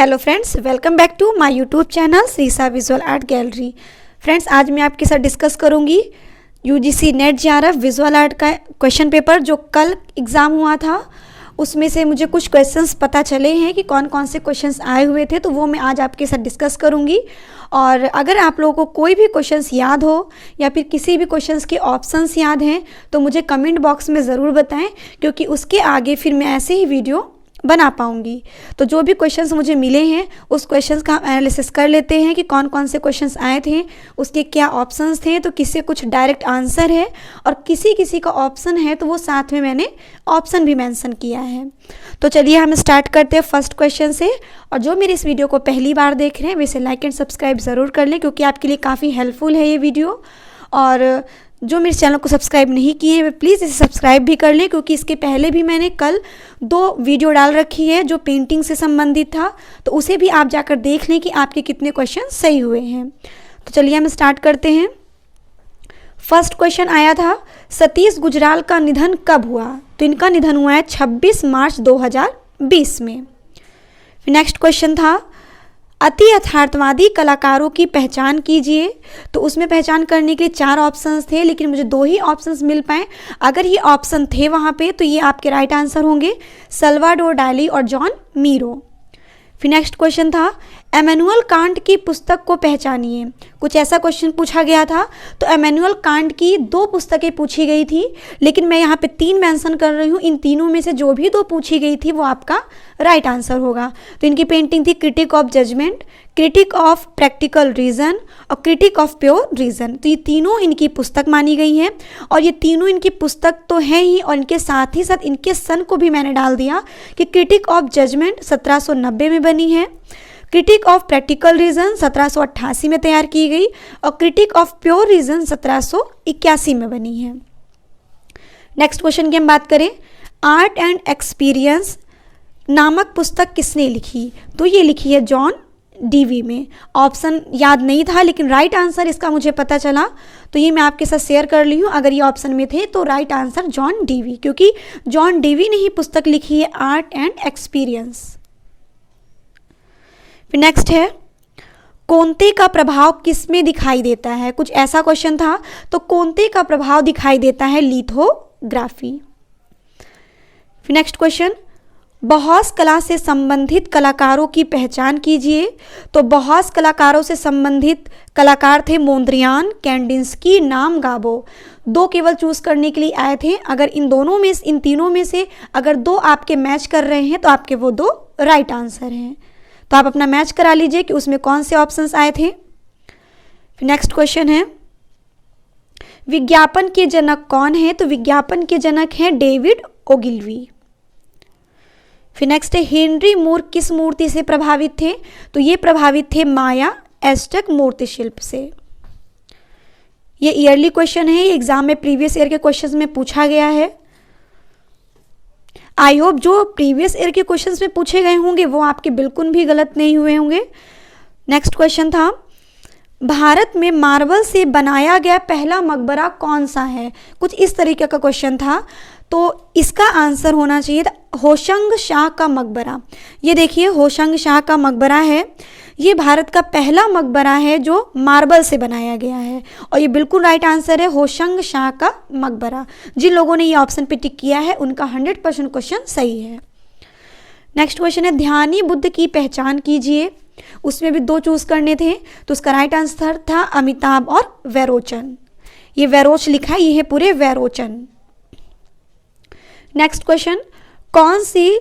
Hello friends, welcome back to my YouTube channel Shreesa visual art gallery. Friends, आज मैं आपके साथ डिस्कस करूंगी UGC NET JRF visual art का क्वेश्चन पेपर जो कल एग्ज़ाम हुआ था। उसमें से मुझे कुछ क्वेश्चंस पता चले हैं कि कौन कौन से क्वेश्चंस आए हुए थे, तो वो मैं आज आपके साथ डिस्कस करूंगी। और अगर आप लोगों को कोई भी क्वेश्चंस याद हो या फिर किसी भी क्वेश्चंस के ऑप्शंस याद हैं तो मुझे कमेंट बॉक्स में ज़रूर बताएं, क्योंकि उसके आगे फिर मैं ऐसे ही वीडियो बना पाऊंगी। तो जो भी क्वेश्चंस मुझे मिले हैं उस क्वेश्चंस का हम एनालिसिस कर लेते हैं कि कौन कौन से क्वेश्चंस आए थे, उसके क्या ऑप्शंस थे। तो किसी कुछ डायरेक्ट आंसर है और किसी किसी का ऑप्शन है, तो वो साथ में मैंने ऑप्शन भी मेंशन किया है। तो चलिए हम स्टार्ट करते हैं फर्स्ट क्वेश्चन से। और जो मेरे इस वीडियो को पहली बार देख रहे हैं वैसे लाइक एंड सब्सक्राइब ज़रूर कर लें, क्योंकि आपके लिए काफ़ी हेल्पफुल है ये वीडियो। और जो मेरे चैनल को सब्सक्राइब नहीं किए वे प्लीज़ इसे सब्सक्राइब भी कर लें, क्योंकि इसके पहले भी मैंने कल 2 वीडियो डाल रखी है जो पेंटिंग से संबंधित था, तो उसे भी आप जाकर देख लें कि आपके कितने क्वेश्चन सही हुए हैं। तो चलिए हम स्टार्ट करते हैं। फर्स्ट क्वेश्चन आया था, सतीश गुजराल का निधन कब हुआ? तो इनका निधन हुआ है 26 मार्च 2020 में। नेक्स्ट क्वेश्चन था, अति यथार्थवादी कलाकारों की पहचान कीजिए। तो उसमें पहचान करने के लिए 4 ऑप्शंस थे, लेकिन मुझे 2 ही ऑप्शंस मिल पाए। अगर ये ऑप्शन थे वहाँ पे तो ये आपके राइट आंसर होंगे, सल्वाडोर डाली और जॉन मीरो। फिर नेक्स्ट क्वेश्चन था, एमेनुअल कांट की पुस्तक को पहचानिए। कुछ ऐसा क्वेश्चन पूछा गया था। तो एमेनुअल कांट की 2 पुस्तकें पूछी गई थी, लेकिन मैं यहाँ पे 3 मेंशन कर रही हूँ। इन तीनों में से जो भी 2 पूछी गई थी वो आपका राइट आंसर होगा। तो इनकी पेंटिंग थी critique of judgement, critique of practical reason और क्रिटिक ऑफ प्योर रीज़न। तो ये तीनों इनकी पुस्तक मानी गई हैं, और ये तीनों इनकी पुस्तक तो है ही, और इनके साथ ही साथ इनके सन को भी मैंने डाल दिया कि क्रिटिक ऑफ जजमेंट 1790 में बनी है, क्रिटिक ऑफ प्रैक्टिकल रीज़न 1788 में तैयार की गई, और क्रिटिक ऑफ प्योर रीज़न 1781 में बनी है। नेक्स्ट क्वेश्चन की हम बात करें, आर्ट एंड एक्सपीरियंस नामक पुस्तक किसने लिखी? तो ये लिखी है जॉन डीवी में। ऑप्शन याद नहीं था, लेकिन राइट आंसर इसका मुझे पता चला, तो ये मैं आपके साथ शेयर कर ली हूँ। अगर ये ऑप्शन में थे तो राइट आंसर जॉन डीवी, क्योंकि जॉन डीवी ने ही पुस्तक लिखी है आर्ट एंड एक्सपीरियंस। फिर नेक्स्ट है, कोंते का प्रभाव किस में दिखाई देता है? कुछ ऐसा क्वेश्चन था। तो कोंते का प्रभाव दिखाई देता है लिथोग्राफी। फिर नेक्स्ट क्वेश्चन, बहौस कला से संबंधित कलाकारों की पहचान कीजिए। तो बहौस कलाकारों से संबंधित कलाकार थे मोंद्रियान, कैंडिंस्की, नाम गाबो। 2 केवल चूज करने के लिए आए थे। अगर इन तीनों में से अगर 2 आपके मैच कर रहे हैं तो आपके वो 2 राइट आंसर हैं। तो आप अपना मैच करा लीजिए कि उसमें कौन से ऑप्शंस आए थे। नेक्स्ट क्वेश्चन है, विज्ञापन के जनक कौन है? तो विज्ञापन के जनक हैं डेविड ओगिलवी। फिर नेक्स्ट है, हेनरी मूर किस मूर्ति से प्रभावित थे? तो ये प्रभावित थे माया एज़्टेक मूर्ति शिल्प से। ये ईयरली क्वेश्चन है, ये एग्जाम में प्रीवियस ईयर के क्वेश्चंस में पूछा गया है। आई होप जो प्रीवियस ईयर के क्वेश्चंस में पूछे गए होंगे वो आपके बिल्कुल भी गलत नहीं हुए होंगे। नेक्स्ट क्वेश्चन था, भारत में मार्बल से बनाया गया पहला मकबरा कौन सा है? कुछ इस तरीके का क्वेश्चन था। तो इसका आंसर होना चाहिए था होशंग शाह का मकबरा। ये देखिए, होशंग शाह का मकबरा है। ये भारत का पहला मकबरा है जो मार्बल से बनाया गया है, और ये बिल्कुल राइट आंसर है, होशंग शाह का मकबरा। जिन लोगों ने ये ऑप्शन पे टिक किया है उनका 100% क्वेश्चन सही है। नेक्स्ट क्वेश्चन है, ध्यानी बुद्ध की पहचान कीजिए। उसमें भी 2 चूज करने थे, तो उसका राइट आंसर था अमिताभ और वैरोचन। ये वैरोच लिखा है, ये है पूरे वैरोचन। नेक्स्ट क्वेश्चन, कौन सी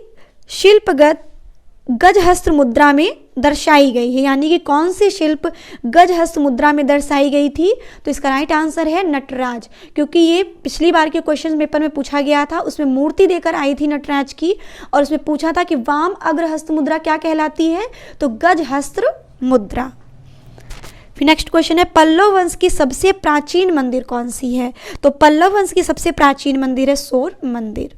शिल्पगत गजहस्त मुद्रा में दर्शाई गई है? यानी कि कौन सी शिल्प गजहस्त मुद्रा में दर्शाई गई थी? तो इसका राइट आंसर है नटराज, क्योंकि ये पिछली बार के क्वेश्चन पेपर में पूछा गया था। उसमें मूर्ति देकर आई थी नटराज की, और उसमें पूछा था कि वाम अग्रहस्त मुद्रा क्या कहलाती है? तो गजहस्त मुद्रा। फिर नेक्स्ट क्वेश्चन है, पल्लव वंश की सबसे प्राचीन मंदिर कौन सी है? तो पल्लव वंश की सबसे प्राचीन मंदिर है सोर मंदिर।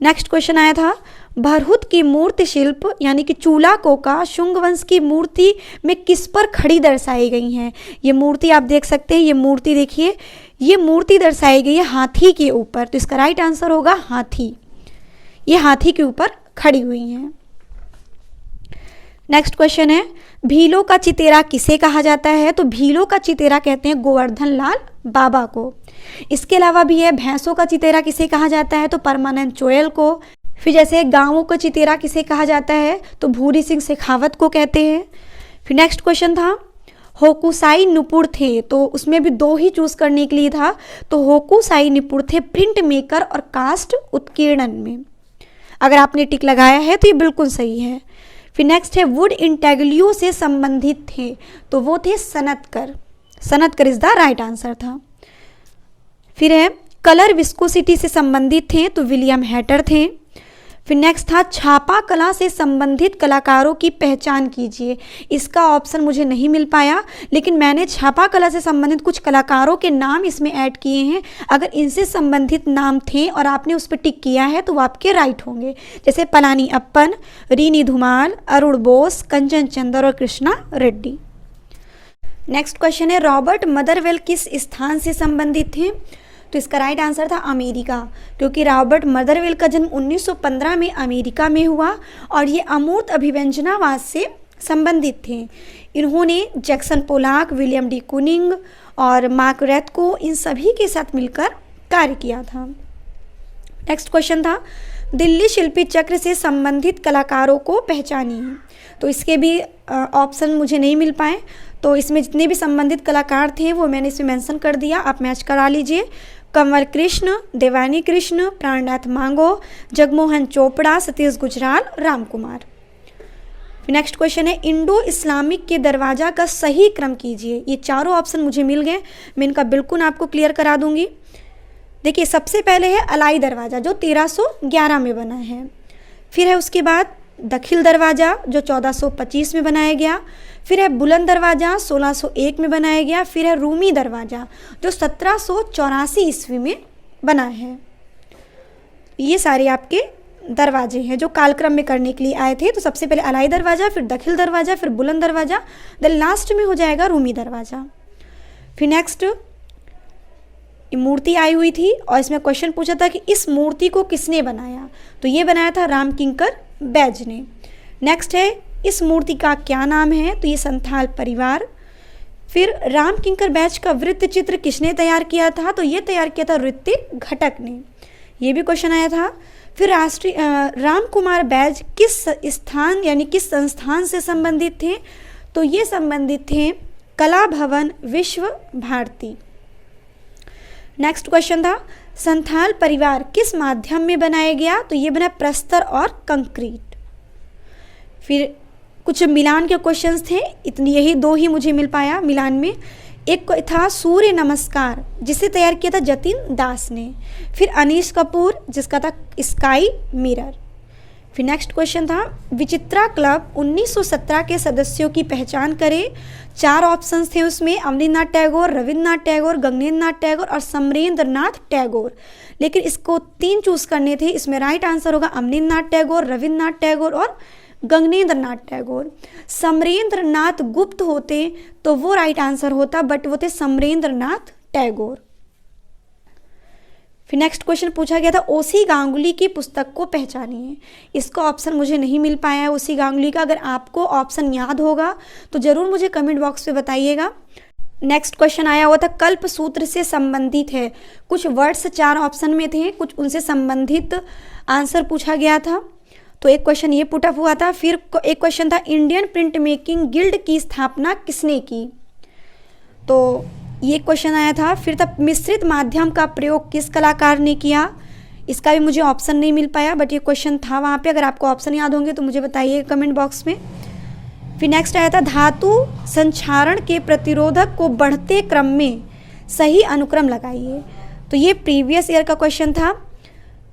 नेक्स्ट क्वेश्चन आया था, भरहुत की मूर्ति शिल्प यानी कि चूला कोका शुंग वंश की मूर्ति में किस पर खड़ी दर्शाई गई हैं? ये मूर्ति आप देख सकते हैं, ये मूर्ति देखिए, ये मूर्ति दर्शाई गई है हाथी के ऊपर। तो इसका राइट आंसर होगा हाथी। ये हाथी के ऊपर खड़ी हुई हैं। नेक्स्ट क्वेश्चन है, भीलों का चितेरा किसे कहा जाता है? तो भीलों का चितेरा कहते हैं गोवर्धन लाल बाबा को। इसके अलावा भी है, भैंसों का चितेरा किसे कहा जाता है? तो परमानंद चोयल को। फिर जैसे गांवों का चितेरा किसे कहा जाता है? तो भूरी सिंह शेखावत को कहते हैं। फिर नेक्स्ट क्वेश्चन था, होकुसाई निपुण थे, तो उसमें भी 2 ही चूज करने के लिए था। तो होकुसाई निपुण थे प्रिंट मेकर और कास्ट उत्कीर्णन में। अगर आपने टिक लगाया है तो ये बिल्कुल सही है। फिर नेक्स्ट है, वुड इंटेग्लियो से संबंधित थे, तो वो थे सनतकर। सनतकर इज द राइट आंसर था। फिर है, कलर विस्कोसिटी से संबंधित थे, तो विलियम हैटर थे। फिर नेक्स्ट था, छापा कला से संबंधित कलाकारों की पहचान कीजिए। इसका ऑप्शन मुझे नहीं मिल पाया, लेकिन मैंने छापा कला से संबंधित कुछ कलाकारों के नाम इसमें ऐड किए हैं। अगर इनसे संबंधित नाम थे और आपने उस पर टिक किया है तो वो आपके राइट होंगे। जैसे पलानी अप्पन, रीनी धुमाल, अरुण बोस, कंचन चंदर और कृष्णा रेड्डी। नेक्स्ट क्वेश्चन है, रॉबर्ट मदरवेल किस स्थान से संबंधित थे? तो इसका राइट आंसर था अमेरिका, क्योंकि रॉबर्ट मदरवेल का जन्म 1915 में अमेरिका में हुआ और ये अमूर्त अभिव्यंजनावाद से संबंधित थे। इन्होंने जैक्सन पोलाक, विलियम डी कुनिंग और मार्क रेथको, इन सभी के साथ मिलकर कार्य किया था। नेक्स्ट क्वेश्चन था, दिल्ली शिल्पी चक्र से संबंधित कलाकारों को पहचानिए। तो इसके भी ऑप्शन मुझे नहीं मिल पाए, तो इसमें जितने भी संबंधित कलाकार थे वो मैंने इसमें मेंशन कर दिया, आप मैच करा लीजिए। कंवर कृष्ण, देवानी कृष्ण, प्राणनाथ मांगो, जगमोहन चोपड़ा, सतीश गुजराल, राम कुमार। नेक्स्ट क्वेश्चन है, इंडो इस्लामिक के दरवाजा का सही क्रम कीजिए। ये चारों ऑप्शन मुझे मिल गए, मैं इनका बिल्कुल आपको क्लियर करा दूंगी। देखिए, सबसे पहले है अलाई दरवाज़ा जो 1311 में बना है। फिर है उसके बाद दखिल दरवाज़ा जो 1425 में बनाया गया। फिर है बुलंद दरवाज़ा 1601 में बनाया गया। फिर है रूमी दरवाज़ा जो 1784 ईस्वी में बना है। ये सारे आपके दरवाजे हैं जो कालक्रम में करने के लिए आए थे। तो सबसे पहले अलाई दरवाज़ा, फिर दखिल दरवाज़ा, फिर बुलंद दरवाज़ा, देन लास्ट में हो जाएगा रूमी दरवाज़ा। फिर नेक्स्ट मूर्ति आई हुई थी और इसमें क्वेश्चन पूछा था कि इस मूर्ति को किसने बनाया? तो ये बनाया था राम किंकर बैज ने। नेक्स्ट है, इस मूर्ति का क्या नाम है? तो ये संथाल परिवार। फिर राम किंकर बैज का वृत्त चित्र किसने तैयार किया था? तो ये तैयार किया था ऋत्विक घटक ने। ये भी क्वेश्चन आया था। फिर राष्ट्रीय राम कुमार बैज किस स्थान यानी किस संस्थान से संबंधित थे? तो ये संबंधित थे कला भवन विश्व भारती। नेक्स्ट क्वेश्चन था, संथाल परिवार किस माध्यम में बनाया गया? तो ये बना प्रस्तर और कंक्रीट। फिर कुछ मिलान के क्वेश्चंस थे, इतनी यही 2 ही मुझे मिल पाया मिलान में। एक था सूर्य नमस्कार जिसे तैयार किया था जतिन दास ने। फिर अनीश कपूर जिसका था स्काई मिरर। फिर नेक्स्ट क्वेश्चन था, विचित्रा क्लब 1917 के सदस्यों की पहचान करें। 4 ऑप्शंस थे उसमें, अमरींद्रनाथ टैगोर, रविन्द्रनाथ टैगोर, गगनेंद्रनाथ टैगोर और समरेंद्रनाथ टैगोर। लेकिन इसको 3 चूज करने थे। इसमें राइट आंसर होगा अमरींद्रनाथ टैगोर, रविन्द्रनाथ टैगोर और गगनेंद्रनाथ टैगोर। समरेंद्रनाथ गुप्त होते तो वो राइट आंसर होता, बट वो थे समरेंद्रनाथ टैगोर। फिर नेक्स्ट क्वेश्चन पूछा गया था, ओसी गांगुली की पुस्तक को पहचानिए। इसका ऑप्शन मुझे नहीं मिल पाया है ओसी गांगुली का। अगर आपको ऑप्शन याद होगा तो ज़रूर मुझे कमेंट बॉक्स पे बताइएगा। नेक्स्ट क्वेश्चन आया हुआ था, कल्प सूत्र से संबंधित है। कुछ वर्ड्स 4 ऑप्शन में थे, कुछ उनसे संबंधित आंसर पूछा गया था। तो एक क्वेश्चन ये पुट अप हुआ था। फिर एक क्वेश्चन था, इंडियन प्रिंट मेकिंग गिल्ड की स्थापना किसने की? तो ये क्वेश्चन आया था। फिर तब मिश्रित माध्यम का प्रयोग किस कलाकार ने किया? इसका भी मुझे ऑप्शन नहीं मिल पाया, बट ये क्वेश्चन था वहाँ पे। अगर आपको ऑप्शन याद होंगे तो मुझे बताइए कमेंट बॉक्स में। फिर नेक्स्ट आया था, धातु संक्षारण के प्रतिरोधक को बढ़ते क्रम में सही अनुक्रम लगाइए। तो ये प्रीवियस ईयर का क्वेश्चन था।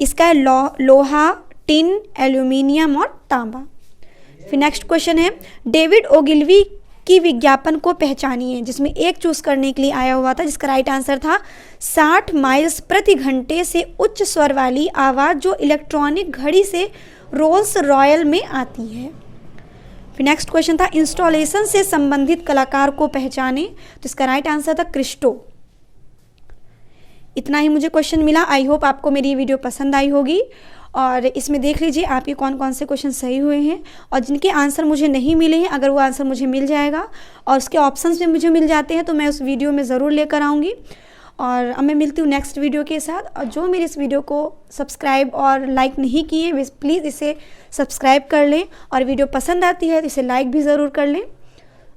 इसका है लोहा, टिन, एल्यूमिनियम और तांबा। फिर नेक्स्ट क्वेश्चन है, डेविड ओगिलवी की विज्ञापन को पहचानिए, जिसमें एक चूज करने के लिए आया हुआ था, जिसका राइट आंसर था 60 माइल्स प्रति घंटे से उच्च स्वर वाली आवाज़ जो इलेक्ट्रॉनिक घड़ी से रोल्स रॉयल में आती है। फिर नेक्स्ट क्वेश्चन था, इंस्टॉलेशन से संबंधित कलाकार को पहचाने। तो इसका राइट आंसर था क्रिस्टो। इतना ही मुझे क्वेश्चन मिला। आई होप आपको मेरी वीडियो पसंद आई होगी और इसमें देख लीजिए आपके कौन कौन से क्वेश्चन सही हुए हैं और जिनके आंसर मुझे नहीं मिले हैं, अगर वो आंसर मुझे मिल जाएगा और उसके ऑप्शंस भी मुझे मिल जाते हैं तो मैं उस वीडियो में ज़रूर लेकर आऊँगी। और अब मैं मिलती हूँ नेक्स्ट वीडियो के साथ। और जो मेरे इस वीडियो को सब्सक्राइब और लाइक नहीं किए, प्लीज़ इसे सब्सक्राइब कर लें और वीडियो पसंद आती है तो इसे लाइक भी ज़रूर कर लें।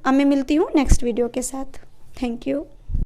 अब मैं मिलती हूँ नेक्स्ट वीडियो के साथ। Thank you.